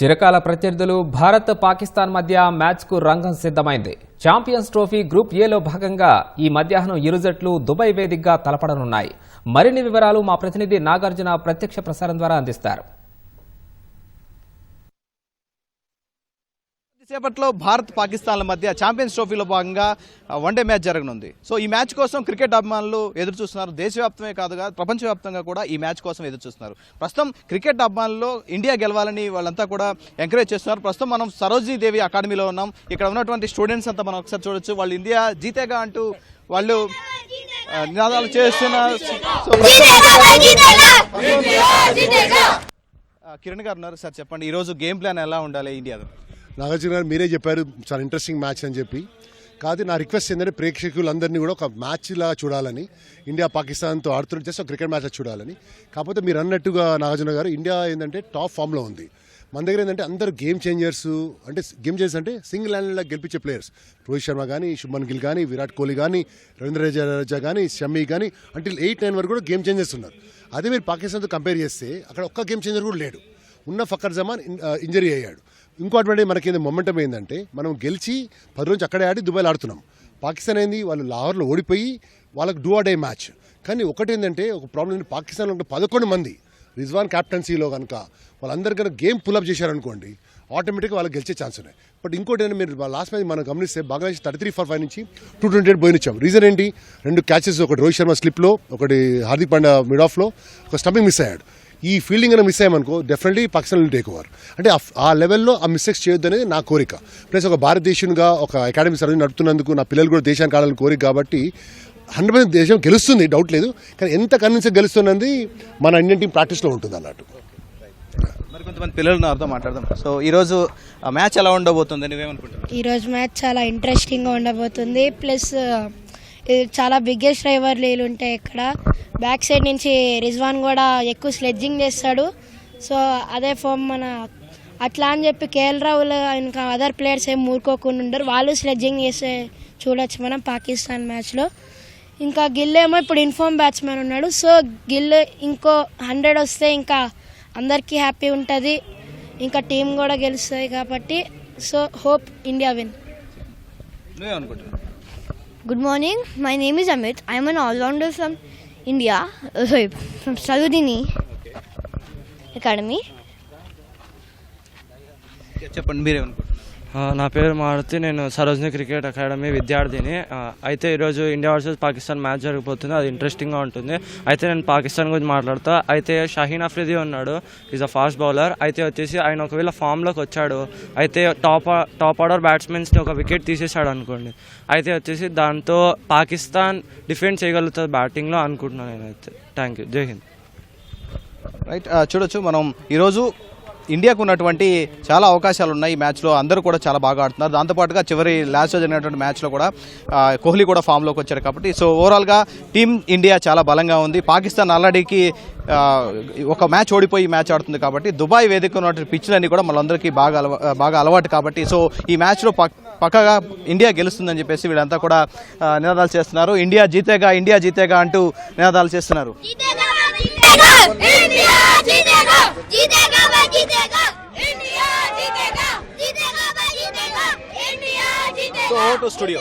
చిరకాల ప్రత్యర్థులు భారత్ పాకిస్తాన్ మధ్య మ్యాచ్కు రంగం సిద్ధమైంది. ఛాంపియన్స్ ట్రోఫీ గ్రూప్ ఏలో భాగంగా ఈ మధ్యాహ్నం ఇరు జట్లు దుబాయ్ వేదికగా తలపడనున్నాయి. మరిన్ని వివరాలు మా ప్రతినిధి నాగార్జున ప్రత్యక్ష ప్రసారం ద్వారా అందిస్తారు. సేపట్లో భారత్ పాకిస్తాన్ల మధ్య ఛాంపియన్స్ ట్రోఫీలో భాగంగా వన్డే మ్యాచ్ జరగనుంది. సో ఈ మ్యాచ్ కోసం క్రికెట్ అభిమానులు ఎదురు చూస్తున్నారు. దేశవ్యాప్తమే కాదుగా ప్రపంచవ్యాప్తంగా కూడా ఈ మ్యాచ్ కోసం ఎదురు చూస్తున్నారు. ప్రస్తుతం క్రికెట్ అభిమానుల్లో ఇండియా గెలవాలని వాళ్ళంతా కూడా ఎంకరేజ్ చేస్తున్నారు. ప్రస్తుతం మనం సరోజినీ దేవి అకాడమీలో ఉన్నాం. ఇక్కడ ఉన్నటువంటి స్టూడెంట్స్ అంతా మనం ఒకసారి చూడొచ్చు. వాళ్ళు ఇండియా జీతేగా అంటూ వాళ్ళు నినాదాలు చేస్తున్నారు. కిరణ్ గారు ఉన్నారు. సార్ చెప్పండి, ఈరోజు గేమ్ ప్లాన్ ఎలా ఉండాలి ఇండియాలో? నాగార్జున గారు మీరే చెప్పారు చాలా ఇంట్రెస్టింగ్ మ్యాచ్ అని చెప్పి. కాదు, నా రిక్వెస్ట్ ఏంటంటే ప్రేక్షకులందరినీ కూడా ఒక మ్యాచ్ లాగా చూడాలని, ఇండియా పాకిస్తాన్తో ఆడుతున్న జస్ట్ ఒక క్రికెట్ మ్యాచ్ చూడాలని. కాకపోతే మీరు అన్నట్టుగా నాగార్జున గారు, ఇండియా ఏంటంటే టాప్ ఫామ్లో ఉంది. మన దగ్గర ఏంటంటే అందరూ గేమ్ చేంజర్స్ అంటే సింగిల్ హ్యాండ్లో గెలిపించే ప్లేయర్స్. రోహిత్ శర్మ కానీ, శుభ్మన్ గిల్ కానీ, విరాట్ కోహ్లీ కానీ, రవీంద్ర జడేజా కానీ, షమీ కానీ, అంటే 8-9 వరకు కూడా గేమ్ చేంజర్స్ ఉన్నారు. అదే మీరు పాకిస్తాన్తో కంపేర్ చేస్తే అక్కడ ఒక్క గేమ్ చేంజర్ కూడా లేడు. ఉన్న ఫకర్ జమాన్ ఇంజరీ అయ్యాడు. ఇంకో అటువంటి మనకి మొమెంటం ఏంటంటే మనం గెలిచి 10 రోజులు అక్కడే ఆడి దుబాయ్లో ఆడుతున్నాం. పాకిస్తాన్ ఏంది, వాళ్ళు లాహోర్లో ఓడిపోయి వాళ్ళకు డూ ఆర్ డే మ్యాచ్. కానీ ఒకటి ఏంటంటే ఒక ప్రాబ్లం ఏంటంటే పాకిస్తాన్లో ఉంటే 11 మంది రిజ్వాన్ క్యాప్టెన్సీలో కనుక వాళ్ళందరూ కనుక గేమ్ పుల్అప్ చేశారనుకోండి, ఆటోమేటిక్గా వాళ్ళకి గెలిచే ఛాన్స్ ఉన్నాయి. బట్ ఇంకోటి ఏంటంటే మీరు లాస్ట్ మ్యాచ్ మనం గమనిస్తే బంగ్లాదేశ్ 33 for 5 నుంచి 228 పోయినిచ్చాం. రీజన్ ఏంటి? 2 క్యాచెస్, ఒకటి రోహిత్ శర్మ స్లిప్లో, ఒకటి హార్దిక్ పాండ్యా మిడ్ ఆఫ్లో, ఒక స్టంపింగ్ మిస్ అయ్యాడు. ఈ ఫీల్డింగ్ అయినా మిస్ అయ్యామనుకో definitely Pakistan will take over. అంటే ఆ లెవెల్లో ఆ మిస్టేక్స్ చేయొద్దు అనేది నా కోరిక. ప్లస్ ఒక భారతదేశంగా ఒక అకాడమీ సర్వీస్ నడుపుతున్నందుకు నా పిల్లలు కూడా దేశానికి ఆడాలని కోరిక. కాబట్టి 100% దేశం గెలుస్తుంది, డౌట్ లేదు. కానీ ఎంత కన్విన్స్గా గెలుస్తున్నది మన ఇండియన్ టీం ప్రాక్టీస్లో ఉంటుంది అన్నట్టు. మరి కొంతమంది పిల్లలు నాతో మాట్లాడదాం. సో ఈరోజు మ్యాచ్ ఎలా ఉండబోతుంది, నువ్వేమనుకుంటున్నావు? ఈరోజు మ్యాచ్ చాలా ఇంట్రెస్టింగ్గా ఉండబోతుంది. ప్లస్ చాలా బిగ్గెస్ట్ రైవర్లీలు ఉంటాయి ఇక్కడ. బ్యాక్ సైడ్ నుంచి రిజ్వాన్ కూడా ఎక్కువ స్లెడ్జింగ్ చేస్తాడు. సో అదే ఫామ్ మన అట్లా అని చెప్పి కేఎల్ రాహుల్ ఇంకా అదర్ ప్లేయర్స్ ఏం ఊరుకోకుండా ఉండరు, వాళ్ళు స్లెడ్జింగ్ చేసే చూడొచ్చు మనం పాకిస్తాన్ మ్యాచ్లో. ఇంకా గిల్ ఏమో ఇప్పుడు ఇన్ఫార్మ్ బ్యాట్స్మెన్ ఉన్నాడు. సో గిల్ ఇంకో 100 వస్తే ఇంకా అందరికీ హ్యాపీ ఉంటుంది, ఇంకా టీం కూడా గెలుస్తుంది. కాబట్టి సో హోప్ ఇండియా విన్. నువ్వేమనుకుంటున్నావు? Good morning. My name is Amit. I am an all-rounder from India. From Sarojini Academy. చెప్పండి, మీరేమనుకుంటున్నారు? నా పేరు మారుతి, నేను సరోజిని క్రికెట్ అకాడమీ విద్యార్థిని. అయితే ఈరోజు ఇండియా వర్సెస్ పాకిస్తాన్ మ్యాచ్ జరగబోతుంది. అది ఇంట్రెస్టింగ్గా ఉంటుంది. అయితే నేను పాకిస్తాన్ గురించి మాట్లాడతా. అయితే షాహీన్ అఫ్రిది ఉన్నాడు, ఈజ్ అ ఫాస్ట్ బౌలర్. అయితే వచ్చేసి ఆయన ఒకవేళ ఫామ్లోకి వచ్చాడు, అయితే టాప్ ఆర్డర్ బ్యాట్స్మెన్స్ని ఒక వికెట్ తీసేశాడు అనుకోండి, అయితే వచ్చేసి దాంతో పాకిస్తాన్ డిఫెండ్ చేయగలుగుతుంది బ్యాటింగ్లో అనుకుంటున్నాను నేనైతే. థ్యాంక్ యూ, జై హింద్. రైట్, చూడొచ్చు మనం ఈరోజు ఇండియాకు ఉన్నటువంటి చాలా అవకాశాలు ఉన్నాయి. ఈ మ్యాచ్లో అందరూ కూడా చాలా బాగా ఆడుతున్నారు. దాంతోపాటుగా చివరి లాస్ట్లో జరిగినటువంటి మ్యాచ్లో కూడా కోహ్లీ కూడా ఫామ్లోకి వచ్చారు. కాబట్టి సో ఓవరాల్గా టీమ్ ఇండియా చాలా బలంగా ఉంది. పాకిస్తాన్ ఆల్రెడీకి ఒక మ్యాచ్ ఓడిపోయి మ్యాచ్ ఆడుతుంది. కాబట్టి దుబాయ్ వేదిక ఉన్నటువంటి పిచ్లన్నీ కూడా మనందరికీ బాగా అలవాటు. కాబట్టి సో ఈ మ్యాచ్లో పక్కగా ఇండియా గెలుస్తుందని చెప్పేసి వీళ్ళంతా కూడా నినాదాలు చేస్తున్నారు. ఇండియా జీతేగా అంటూ నినాదాలు చేస్తున్నారు. So, over to studio.